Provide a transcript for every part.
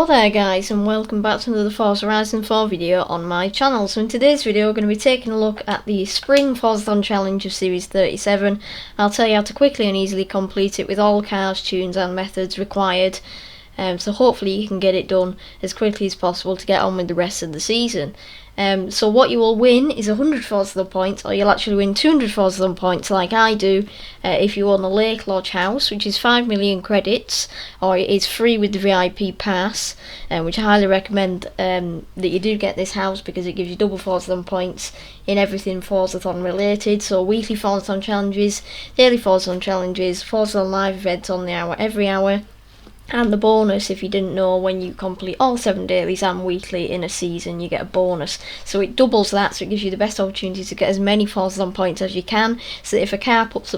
Hello there guys, and welcome back to another Forza Horizon 4 video on my channel. So in today's video we're going to be taking a look at the Spring Forzathon challenge of Series 37. I'll tell you how to quickly and easily complete it with all cars, tunes and methods required. So hopefully you can get it done as quickly as possible to get on with the rest of the season. So what you will win is 100 Forzathon points, or you'll actually win 200 Forzathon points like I do if you own a Lake Lodge house, which is 5 million credits, or it is free with the VIP pass, which I highly recommend that you do get this house because it gives you double Forzathon points in everything Forzathon related. So weekly Forzathon challenges, daily Forzathon challenges, Forzathon live events on the hour every hour. And the bonus, if you didn't know, when you complete all 7 dailies and weekly in a season, you get a bonus. So it doubles that, so it gives you the best opportunity to get as many Forzathon points as you can. So if a car pops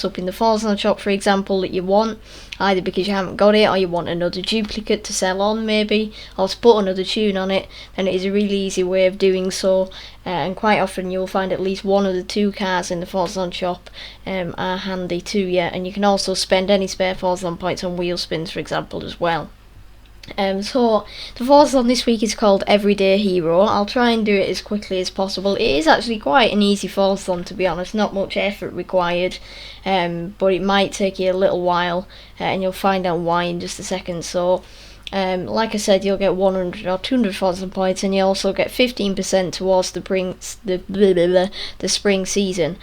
up in the Forzathon shop, for example, that you want, either because you haven't got it or you want another duplicate to sell on maybe, or to put another tune on it, then it is a really easy way of doing so. And quite often you'll find at least one of the 2 cars in the Forzathon shop are handy to you, and you can also spend any spare Forzathon points on wheel spins, for example, as well. So the Forzathon this week is called Everyday Hero. I'll try and do it as quickly as possible. It is actually quite an easy Forzathon, to be honest, not much effort required, but it might take you a little while, and you'll find out why in just a second. So like I said, you'll get 100 or 200 Forzathon points, and you also get 15% towards the spring season.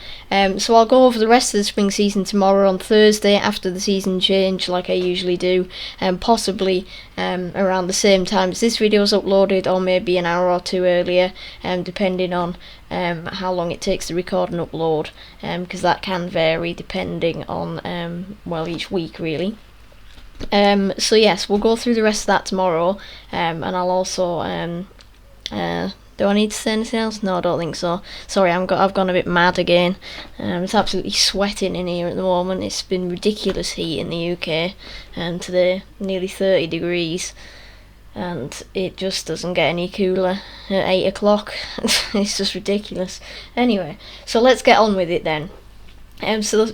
So I'll go over the rest of the spring season tomorrow on Thursday after the season change, like I usually do, and possibly around the same time as this video is uploaded, or maybe an hour or two earlier, depending on how long it takes to record and upload, because that can vary depending on well, each week really. So yes, we'll go through the rest of that tomorrow, and I'll also do I need to say anything else? No, I don't think so. Sorry, I've gone a bit mad again. It's absolutely sweating in here at the moment. It's been ridiculous heat in the UK, and today nearly 30 degrees, and it just doesn't get any cooler at 8 o'clock. It's just ridiculous. Anyway, so let's get on with it then. So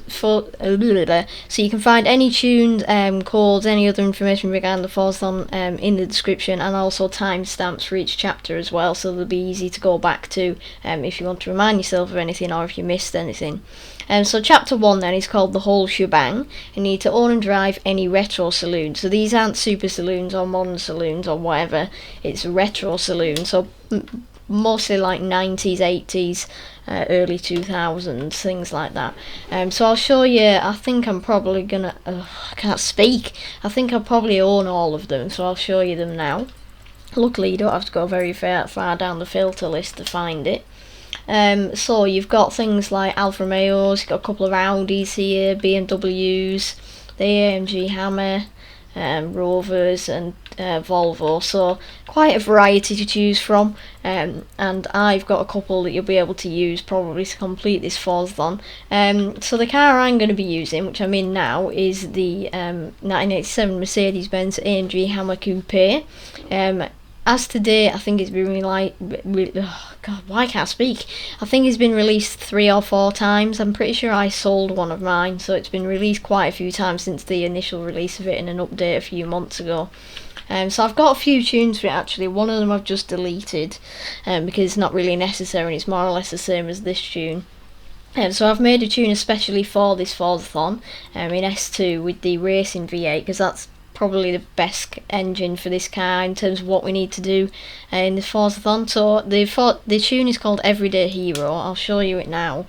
you can find any tunes, codes, any other information regarding the Forzathon in the description, and also timestamps for each chapter as well, so they'll be easy to go back to if you want to remind yourself of anything or if you missed anything. So chapter 1 then is called the Whole Shebang. You need to own and drive any retro saloon. So these aren't super saloons or modern saloons or whatever, it's a retro saloon, so mostly like 90s, 80s, early 2000s, things like that. So I'll show you. I think I'm probably gonna I can't speak. I think I probably own all of them, so I'll show you them now. Luckily you don't have to go very far down the filter list to find it. So you've got things like Alfa Romeos, you've got a couple of Audis here, BMWs, the AMG Hammer, Rovers and Volvo, so quite a variety to choose from, and I've got a couple that you'll be able to use probably to complete this Forzathon. So the car I'm going to be using, which I'm in now, is the 1987 Mercedes-Benz AMG Hammer Coupe. As today, I think it's been God, why can't I speak? I think it's been released 3 or 4 times. I'm pretty sure I sold one of mine, so it's been released quite a few times since the initial release of it in an update a few months ago. So I've got a few tunes for it actually. One of them I've just deleted because it's not really necessary, and it's more or less the same as this tune. So I've made a tune especially for this Forzathon in S2 with the racing V8, because that's probably the best engine for this car in terms of what we need to do in the Forzathon. So the tune is called Everyday Hero. I'll show you it now.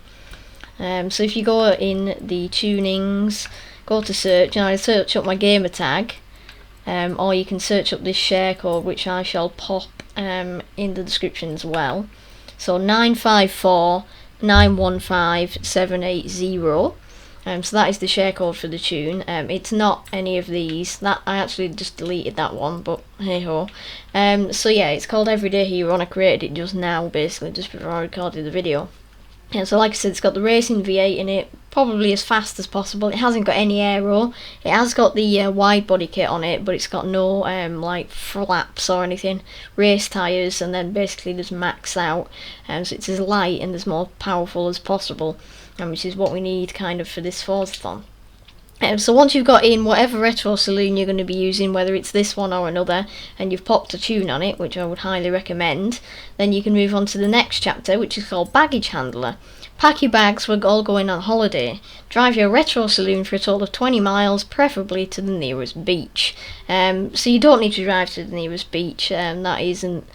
So if you go in the tunings, go to search, and I search up my gamertag, or you can search up this share code, which I shall pop in the description as well. So 954915780. So that is the share code for the tune. It's not any of these. That I actually just deleted that one, but hey ho. So yeah, it's called Everyday Hero, and I created it just now, basically just before I recorded the video. And so like I said, it's got the racing V8 in it, probably as fast as possible. It hasn't got any aero. It has got the wide body kit on it, but it's got no like flaps or anything. Race tyres, and then basically just maxed out. So it's as light and as more powerful as possible, which is what we need kind of for this Forzathon. So once you've got in whatever retro saloon you're going to be using, whether it's this one or another, and you've popped a tune on it, which I would highly recommend, then you can move on to the next chapter, which is called Baggage Handler. Pack your bags, we're all going on holiday. Drive your retro saloon for a total of 20 miles, preferably to the nearest beach. So you don't need to drive to the nearest beach, that isn't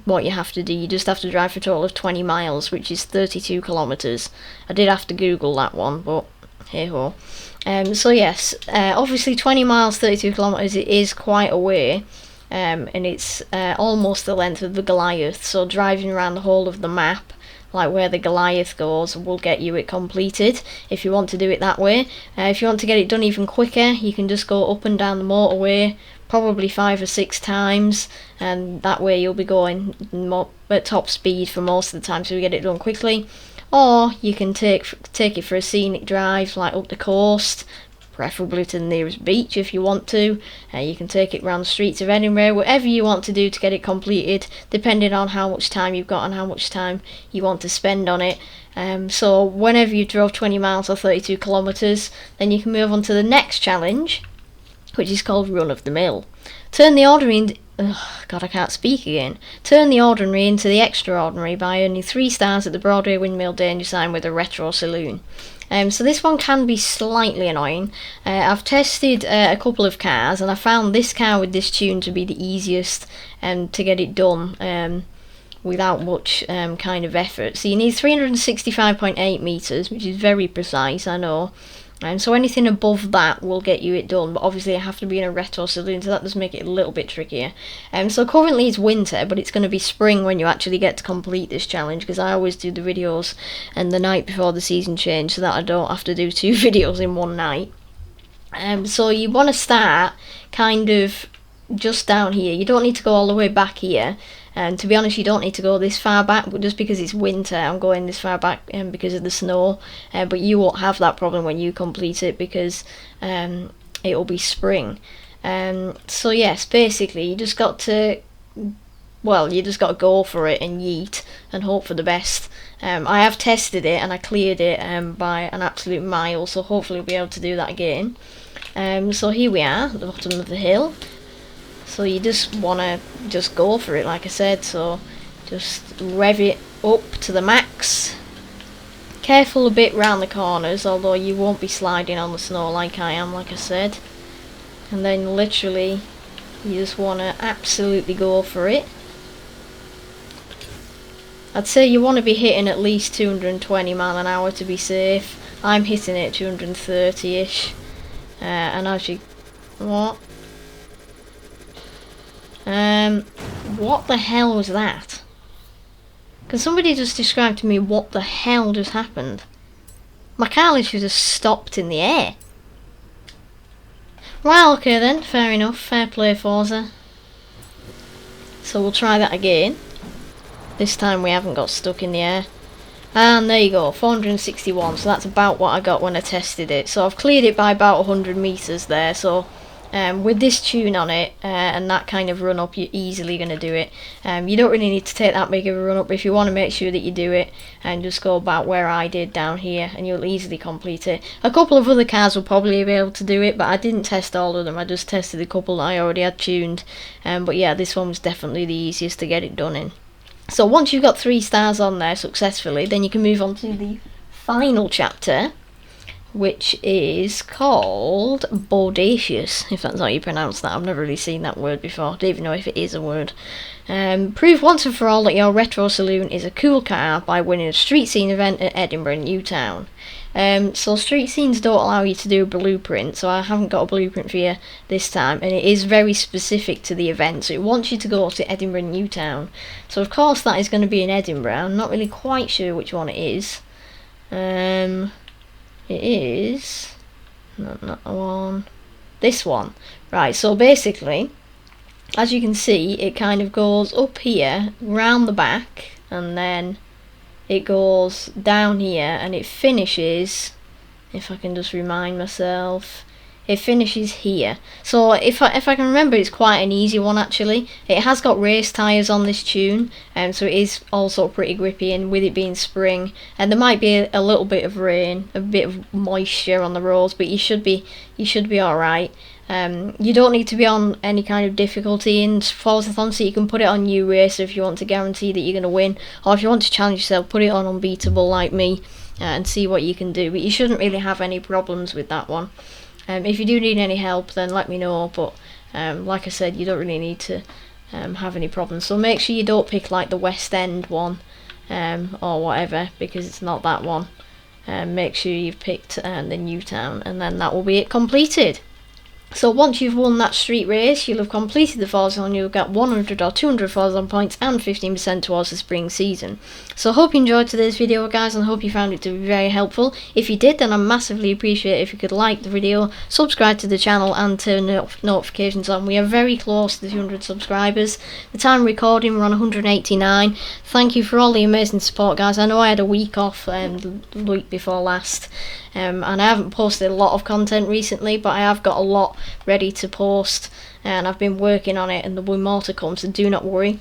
what you have to do. You just have to drive for a total of 20 miles, which is 32 kilometres. I did have to Google that one, but hey ho. So yes, obviously 20 miles, 32 kilometres, it is quite a way, and it's almost the length of the Goliath, so driving around the whole of the map, like where the Goliath goes, will get you it completed, if you want to do it that way. If you want to get it done even quicker, you can just go up and down the motorway, probably 5 or 6 times, and that way you'll be going at top speed for most of the time, so you get it done quickly. Or you can take it for a scenic drive, like up the coast, preferably to the nearest beach if you want to. You can take it around the streets of Edinburgh, whatever you want to do to get it completed, depending on how much time you've got and how much time you want to spend on it. So whenever you drove 20 miles or 32 kilometres, then you can move on to the next challenge, which is called Run of the Mill. Turn the ordinary God, I can't speak again. Turn the ordinary into the extraordinary by earning 3 stars at the Broadway Windmill danger sign with a retro saloon. So this one can be slightly annoying. I've tested a couple of cars, and I found this car with this tune to be the easiest to get it done without much kind of effort. So you need 365.8 metres, which is very precise, I know. So anything above that will get you it done, but obviously I have to be in a retro saloon, so that does make it a little bit trickier. So currently it's winter, but it's going to be spring when you actually get to complete this challenge, because I always do the videos and the night before the season change, so that I don't have to do 2 videos in one night. So you want to start kind of just down here. You don't need to go all the way back here. And to be honest, you don't need to go this far back, but just because it's winter, I'm going this far back because of the snow. But you won't have that problem when you complete it, because it will be spring. So yes, basically, you just got to go for it and yeet and hope for the best. I have tested it and I cleared it by an absolute mile, so hopefully we'll be able to do that again. So here we are at the bottom of the hill. So you just want to just go for it, like I said, so just rev it up to the max. Careful a bit round the corners, although you won't be sliding on the snow like I am, like I said. And then literally, you just want to absolutely go for it. I'd say you want to be hitting at least 220 mile an hour to be safe. I'm hitting it at 230-ish. And as you... What? What the hell was that? Can somebody just describe to me what the hell just happened? My car literally just stopped in the air. Well, okay then, fair enough, fair play Forza. So we'll try that again. This time we haven't got stuck in the air. And there you go, 461, so that's about what I got when I tested it. So I've cleared it by about 100 metres there, so with this tune on it and that kind of run up, you're easily going to do it. You don't really need to take that big of a run up if you want to make sure that you do it, and just go about where I did down here and you'll easily complete it. A couple of other cars will probably be able to do it, but I didn't test all of them, I just tested a couple that I already had tuned. But yeah, this one was definitely the easiest to get it done in. So once you've got 3 stars on there successfully, then you can move on to the final chapter, which is called Bodacious, if that's how you pronounce that. I've never really seen that word before, don't even know if it is a word. Prove once and for all that your retro saloon is a cool car by winning a street scene event at Edinburgh Newtown. So street scenes don't allow you to do a blueprint, so I haven't got a blueprint for you this time, and it is very specific to the event, so it wants you to go to Edinburgh Newtown. So of course that is going to be in Edinburgh. I'm not really quite sure which one it is. It is not that one, this one. Right, so basically, as you can see, it kind of goes up here, round the back, and then it goes down here, and it finishes, if I can just remind myself, it finishes here. So if I can remember, it's quite an easy one actually. It has got race tyres on this tune, so it is also pretty grippy, and with it being spring, and there might be a little bit of rain, a bit of moisture on the roads, but you should be alright. You don't need to be on any kind of difficulty in Forzathon, so you can put it on new racer if you want to guarantee that you're going to win, or if you want to challenge yourself, put it on unbeatable like me, and see what you can do. But you shouldn't really have any problems with that one. If you do need any help, then let me know, but like I said, you don't really need to have any problems. So make sure you don't pick like the West End one, or whatever, because it's not that one. Make sure you've picked the Newtown, and then that will be it completed. So once you've won that street race, you'll have completed the Forzathon, you'll get 100 or 200 Forzathon points and 15% towards the spring season. So I hope you enjoyed today's video, guys, and I hope you found it to be very helpful. If you did, then I massively appreciate it if you could like the video, subscribe to the channel, and turn notifications on. We are very close to the 200 subscribers. The time recording, we're on 189. Thank you for all the amazing support, guys. I know I had a week off the week before last, and I haven't posted a lot of content recently, but I have got a lot ready to post, and I've been working on it, and there'll be more to come, so do not worry.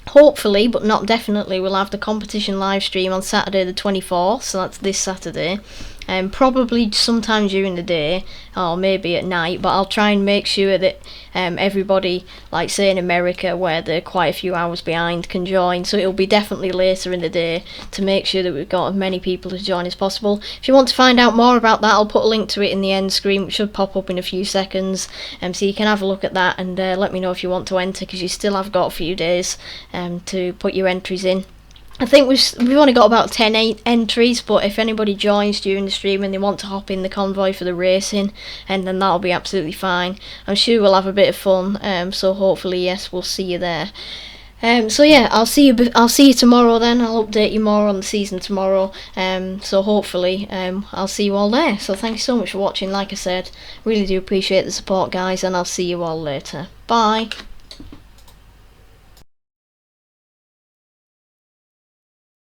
Hopefully, but not definitely, we'll have the competition live stream on Saturday the 24th, so that's this Saturday, and probably sometime during the day or maybe at night, but I'll try and make sure that everybody, like say in America where they're quite a few hours behind, can join, so it'll be definitely later in the day to make sure that we've got as many people to join as possible. If you want to find out more about that, I'll put a link to it in the end screen, which should pop up in a few seconds, so you can have a look at that, and let me know if you want to enter, because you still have got a few days to put your entries in. I think we've only got about 10 entries, but if anybody joins during the stream and they want to hop in the convoy for the racing, and then that'll be absolutely fine. I'm sure we'll have a bit of fun, so hopefully, yes, we'll see you there. So yeah, I'll see you tomorrow then. I'll update you more on the season tomorrow, so hopefully I'll see you all there. So thank you so much for watching. Like I said, really do appreciate the support, guys, and I'll see you all later. Bye.